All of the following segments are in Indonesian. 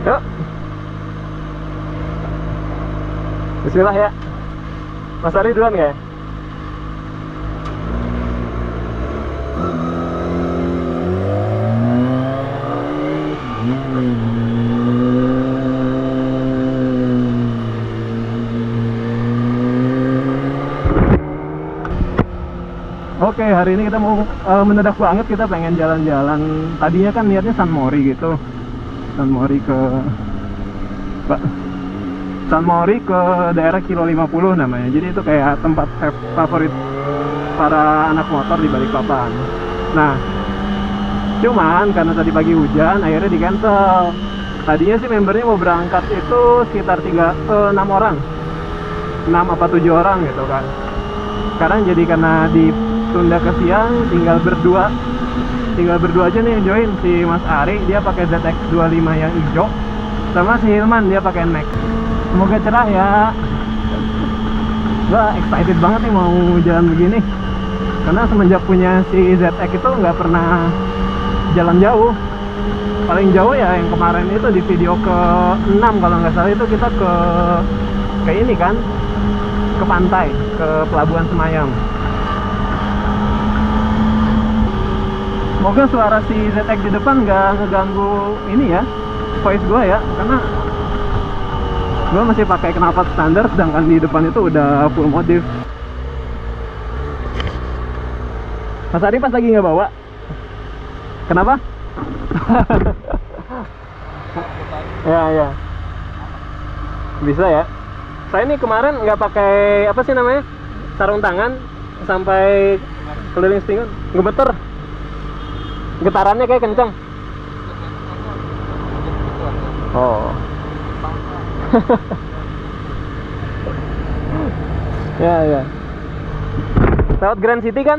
Yuk. Bismillah ya. Mas Ari duluan ya? Oke, hari ini kita mau mendadak banget, kita pengen jalan-jalan. Tadinya kan niatnya San Mori gitu. San Mori ke daerah Kilo 50 namanya. Jadi itu kayak tempat favorit para anak motor di Balikpapan. Nah, cuman karena tadi pagi hujan, akhirnya di cancel. Tadinya sih membernya mau berangkat itu sekitar 6 orang, 6 apa 7 orang gitu kan. Sekarang jadi karena ditunda ke siang, tinggal berdua aja nih yang join. Si Mas Ari dia pakai ZX25 yang hijau, sama si Hilman dia pakai NMAX. Semoga cerah ya. Gua excited banget nih mau jalan begini, karena semenjak punya si ZX itu nggak pernah jalan jauh. Paling jauh ya yang kemarin itu di video ke-6 kalau nggak salah, itu kita ke ini kan, ke pantai, ke Pelabuhan Semayam. Semoga suara si ZX di depan nggak ngeganggu ini ya, voice gue ya, karena gue masih pakai knalpot standar, sedangkan di depan itu udah full modif. Mas Ari pas lagi nggak bawa, kenapa? Ya bisa ya. Saya ini kemarin nggak pakai apa sih namanya, sarung tangan sampai keliling spingun, gemeter, getarannya kayak kencang. Oh. Ya. Lewat Grand City kan?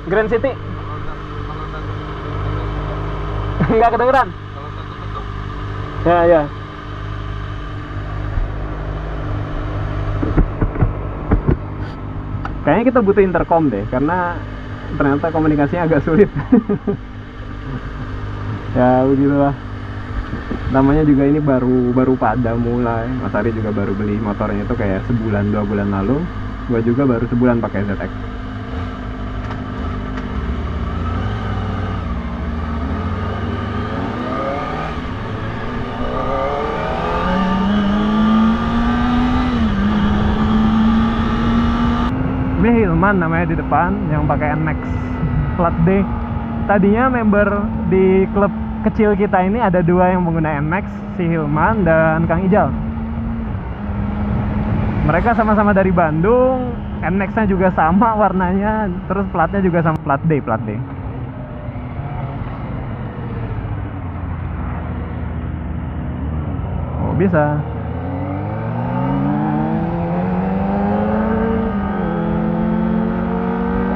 Grand City. Nggak kedengeran? Ya. Kayaknya kita butuh intercom deh, karena ternyata komunikasinya agak sulit. Ya begitulah. Namanya juga ini baru pada mulai. Mas Ari juga baru beli motornya itu kayak sebulan 2 bulan lalu. Gua juga baru sebulan pakai ZX. Ini Hilman namanya di depan, yang pakai NMAX plat D. Tadinya member di klub kecil kita ini ada 2 yang menggunakan NMAX, si Hilman dan Kang Ijal. Mereka sama-sama dari Bandung, NMAX-nya juga sama warnanya, terus platnya juga sama, plat D. Oh, bisa.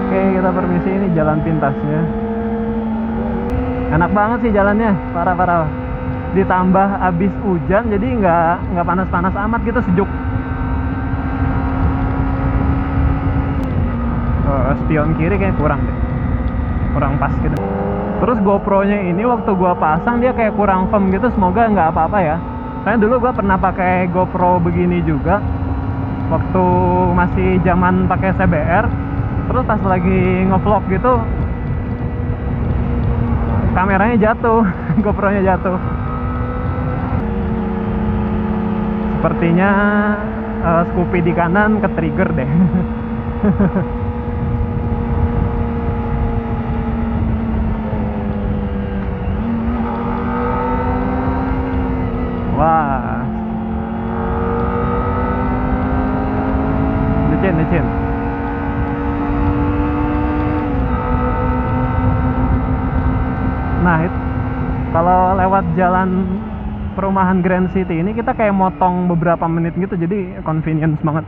Oke, kita permisi, ini jalan pintasnya. Enak banget sih jalannya, parah. Ditambah abis hujan, jadi nggak panas-panas amat gitu, sejuk. Spion kiri kayak kurang pas gitu. Terus GoPro-nya ini waktu gua pasang dia kayak kurang firm gitu, semoga nggak apa-apa ya. Karena dulu gua pernah pakai GoPro begini juga, waktu masih zaman pakai CBR. Terus pas lagi ngevlog gitu, kameranya jatuh, GoPro-nya jatuh. Sepertinya Scoopy di kanan ke trigger deh. Wah, licin. Nah, kalau lewat jalan perumahan Grand City ini kita kayak motong beberapa menit gitu, jadi convenience banget.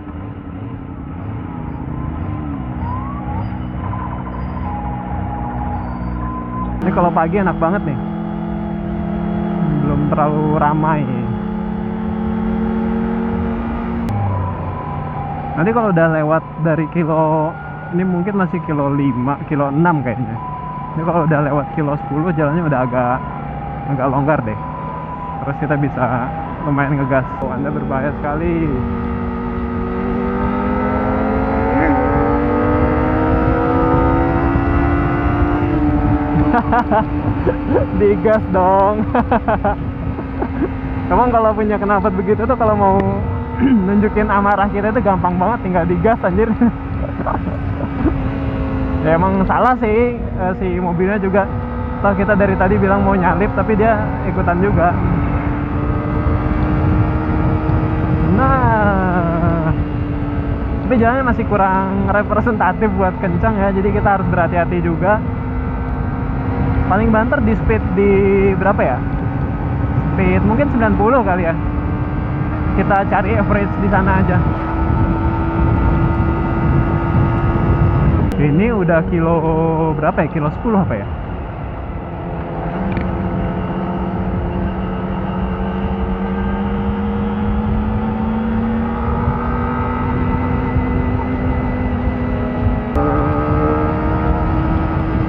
Ini kalau pagi enak banget nih, belum terlalu ramai. Nanti kalau udah lewat dari kilo, ini mungkin masih kilo 5, kilo 6 kayaknya. Ini kalau udah lewat kilo 10 jalannya udah agak longgar deh. terus kita bisa lumayan ngegas. Oh, Anda berbahaya sekali. Digas dong. Emang kalau punya knalpot begitu tuh kalau mau nunjukin amarah kita itu gampang banget, tinggal digas anjir. Ya emang salah sih si mobilnya juga. Toh kita dari tadi bilang mau nyalip tapi dia ikutan juga. Nah, tapi jalannya masih kurang representatif buat kencang ya, jadi kita harus berhati-hati juga. Paling banter di speed di berapa ya? Speed mungkin 90 kali ya. Kita cari average di sana aja. Ini udah kilo berapa ya? Kilo 10 apa ya?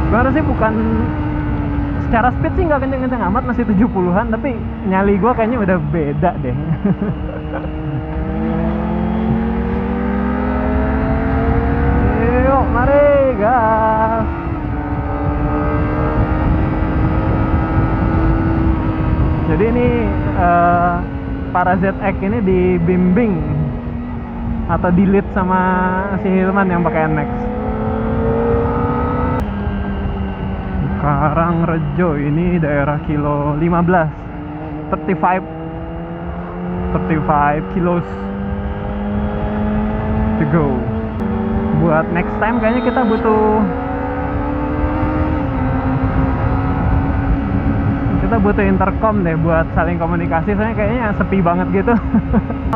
Sebenarnya sih bukan secara speed sih nggak kenceng-kenceng amat, masih 70-an, tapi nyali gua kayaknya udah beda deh. Yuk, mari gas. Jadi ini para ZX ini dibimbing atau di-lead sama si Hilman yang pakai NMAX. Karangrejo ini daerah kilo 15, 35 kilos to go. Buat next time kayaknya kita butuh intercom deh buat saling komunikasi, soalnya kayaknya sepi banget gitu.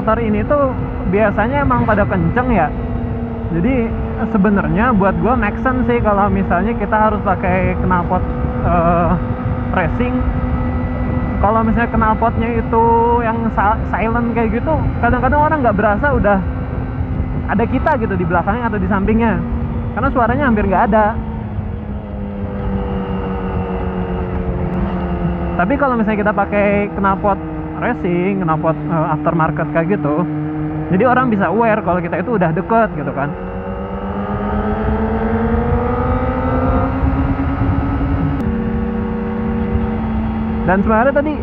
Motor ini tuh biasanya emang pada kenceng ya, jadi sebenarnya buat gue make sense sih kalau misalnya kita harus pakai knalpot racing. Kalau misalnya knalpotnya itu yang silent kayak gitu, kadang-kadang orang nggak berasa udah ada kita gitu di belakangnya atau di sampingnya, karena suaranya hampir nggak ada. Tapi kalau misalnya kita pakai knalpot racing, knalpot aftermarket kayak gitu, jadi orang bisa aware kalau kita itu udah deket gitu kan. Dan sebenarnya tadi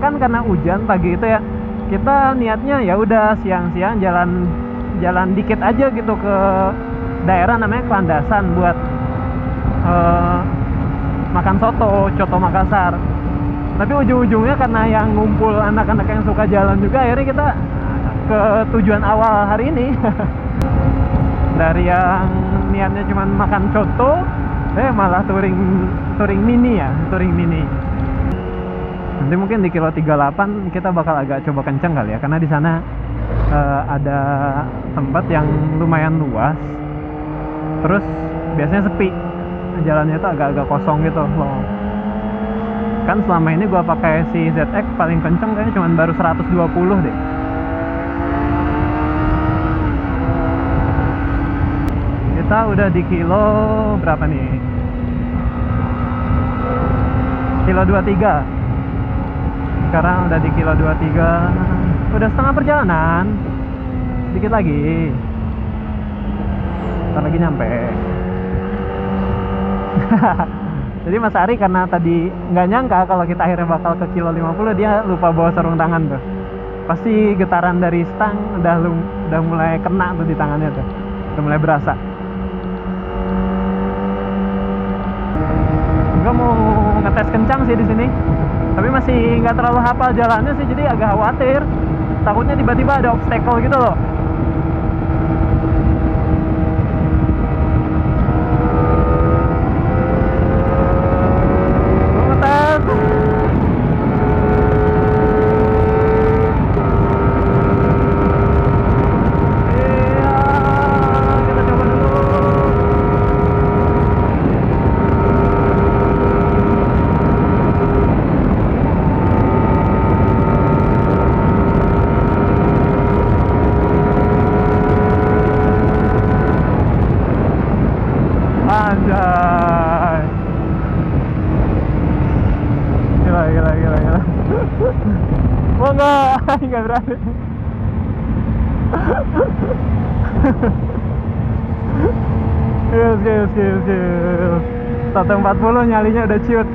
kan karena hujan pagi itu ya, kita niatnya ya udah siang-siang jalan dikit aja gitu ke daerah namanya Kelandasan buat makan soto Makassar. Tapi ujung-ujungnya karena yang ngumpul anak-anak yang suka jalan juga, akhirnya kita ke tujuan awal hari ini. Dari yang niatnya cuma makan coto, malah touring mini. Nanti mungkin di kilo 38 kita bakal agak coba kenceng kali ya, karena di sana ada tempat yang lumayan luas. Terus biasanya sepi, jalannya itu agak-agak kosong gitu loh. Kan selama ini gua pakai si ZX paling kenceng kayaknya cuma baru 120 deh. Kita udah di kilo berapa nih? Kilo 23. Sekarang udah di kilo 23. Udah setengah perjalanan. Dikit lagi. Ntar lagi nyampe. Jadi Mas Ari karena tadi nggak nyangka kalau kita akhirnya bakal ke kilo 50, dia lupa bawa sarung tangan tuh. Pasti getaran dari stang udah mulai kena tuh di tangannya tuh. Udah mulai berasa. Gue mau ngetes kencang sih di sini, tapi masih nggak terlalu hafal jalannya sih, jadi agak khawatir. Takutnya tiba-tiba ada obstacle gitu loh. enggak. Enggak berani. Yes. 140 nyalinya udah ciut.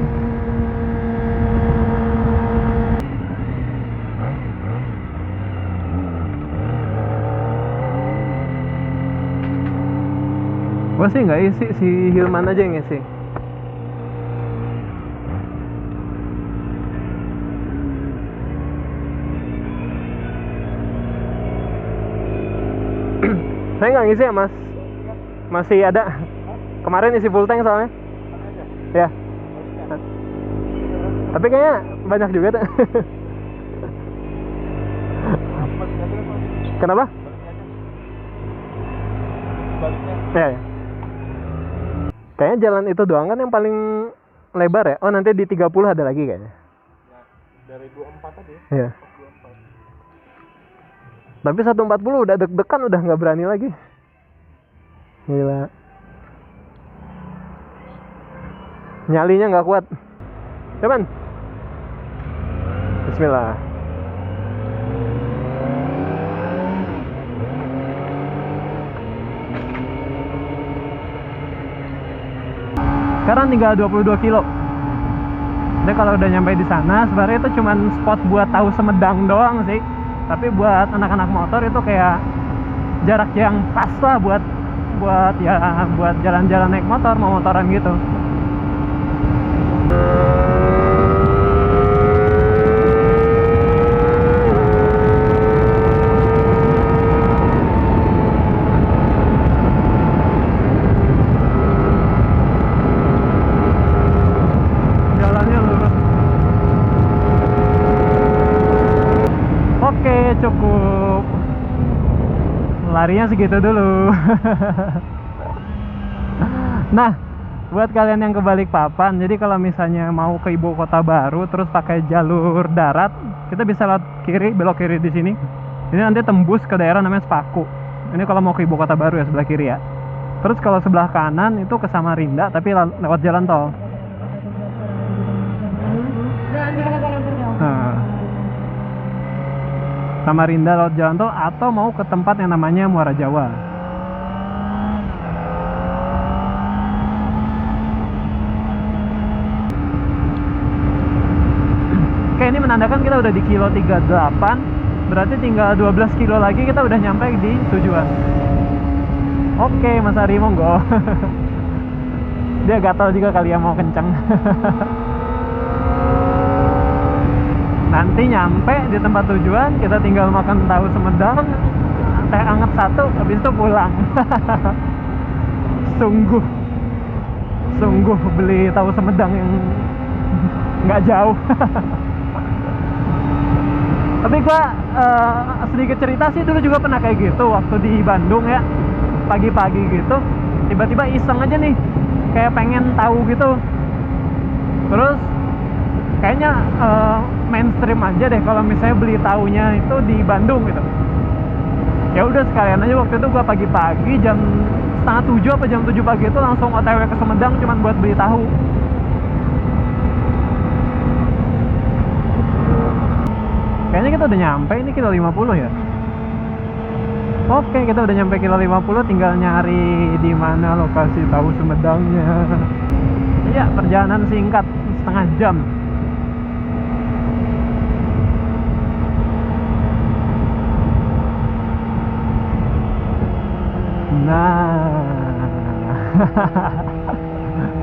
Gua sih nggak isi, si Hilman aja yang isi. Saya nggak ngisi ya mas, masih ada. Kemarin isi full tank soalnya. Ya. Tapi kayaknya banyak juga tuh. Kenapa? Ya. Kayaknya jalan itu doang kan yang paling lebar ya. Oh nanti di 30 ada lagi kayaknya. Dari 24 tadi. Iya. Tapi 140 udah deg-degan, udah nggak berani lagi. Gila. Nyalinya nggak kuat. Teman. Bismillah. Sekarang tinggal 22 kilo. Jadi kalau udah nyampe di sana, sebenarnya itu cuman spot buat tahu Sumedang doang sih. Tapi buat anak-anak motor itu kayak jarak yang pas lah buat jalan-jalan naik motor, mau motoran gitu. Jalannya lurus. Oke, cukup. Larinya segitu dulu. Nah, buat kalian yang ke Balikpapan, jadi kalau misalnya mau ke ibu kota baru terus pakai jalur darat, kita bisa lewat kiri, belok kiri di sini. Ini nanti tembus ke daerah namanya Sepaku. Ini kalau mau ke ibu kota baru ya, sebelah kiri ya. Terus kalau sebelah kanan itu ke Samarinda tapi lewat jalan tol. Nah, Samarinda lewat jalan tol atau mau ke tempat yang namanya Muara Jawa. Oke, ini menandakan kita udah di kilo 38. Berarti tinggal 12 kilo lagi kita udah nyampe di tujuan. Oke, Mas Ari monggo. Dia gatal juga kali ya, mau kencang. Nanti nyampe di tempat tujuan, kita tinggal makan tahu Sumedang, teh anget satu, habis itu pulang. Sungguh beli tahu Sumedang yang nggak jauh. Tapi gua sedikit cerita sih, dulu juga pernah kayak gitu waktu di Bandung ya, pagi-pagi gitu tiba-tiba iseng aja nih kayak pengen tahu gitu. Terus kayaknya mainstream aja deh kalau misalnya beli tahunya itu di Bandung gitu. Ya udah sekalian aja waktu itu gua pagi-pagi jam setengah 7 apa jam 7 pagi itu langsung OTW ke Sumedang cuman buat beli tahu. Kayaknya kita udah nyampe, ini kilo 50 ya. Oke, kita udah nyampe kilo 50, tinggal nyari di mana lokasi tahu Sumedangnya. Ya, perjalanan singkat setengah jam. Nah,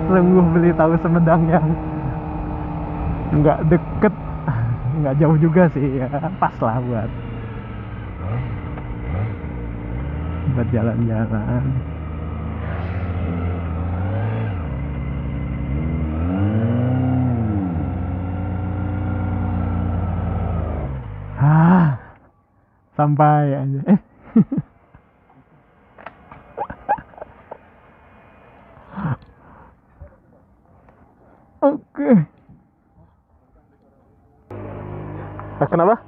sungguh beli tahu Sumedang yang nggak deket, nggak jauh juga sih ya, pas lah buat jalan-jalan. Sampai aja. Oke. Kenapa?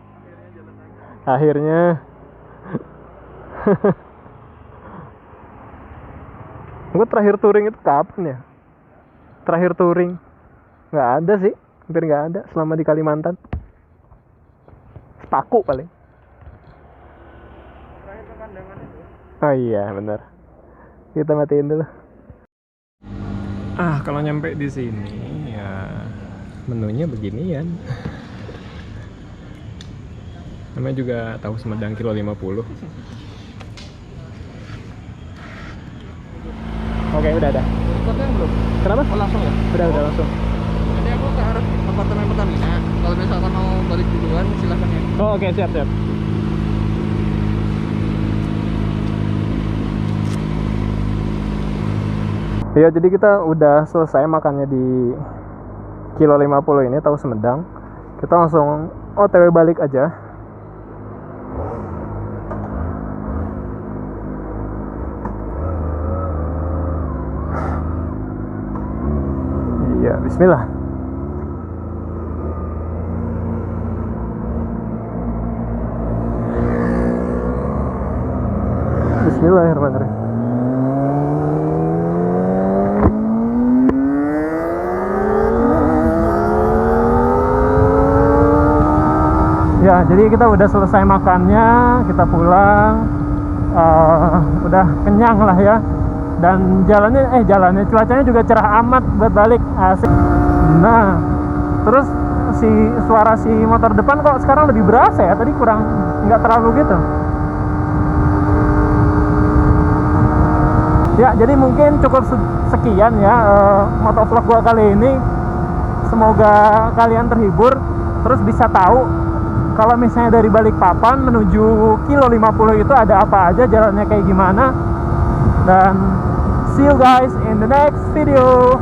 Akhirnya. Gue terakhir touring itu kapan ya? Terakhir touring nggak ada sih, hampir nggak ada selama di Kalimantan. kaku paling. Terakhir ke kandangan itu. Oh iya benar. Kita matiin dulu. Kalau nyampe di sini ya menunya beginian. Namanya juga tahu Sumedang kilo 50. Oke, udah ada. Tapi yang belum. Kenapa? Oh langsung ya? Udah langsung. Jadi aku ke arah apartemen Pertamina. Kalau misalkan mau balik duluan silahkan ya. Oh, oke, siap. Ya, jadi kita udah selesai makannya di kilo 50 ini, tahu Sumedang. Kita langsung OTW balik aja. Iya, bismillah. Bismillahirrahmanirrahim. Ya, jadi kita udah selesai makannya, kita pulang, udah kenyang lah ya. Dan jalannya cuacanya juga cerah amat buat balik, asik. Nah, terus suara si motor depan kok sekarang lebih berasa ya, tadi kurang, nggak terlalu gitu. Ya, jadi mungkin cukup sekian ya motovlog gua kali ini. Semoga kalian terhibur, terus bisa tahu kalau misalnya dari Balikpapan menuju kilo 50 itu ada apa aja, jalannya kayak gimana. Dan see you guys in the next video.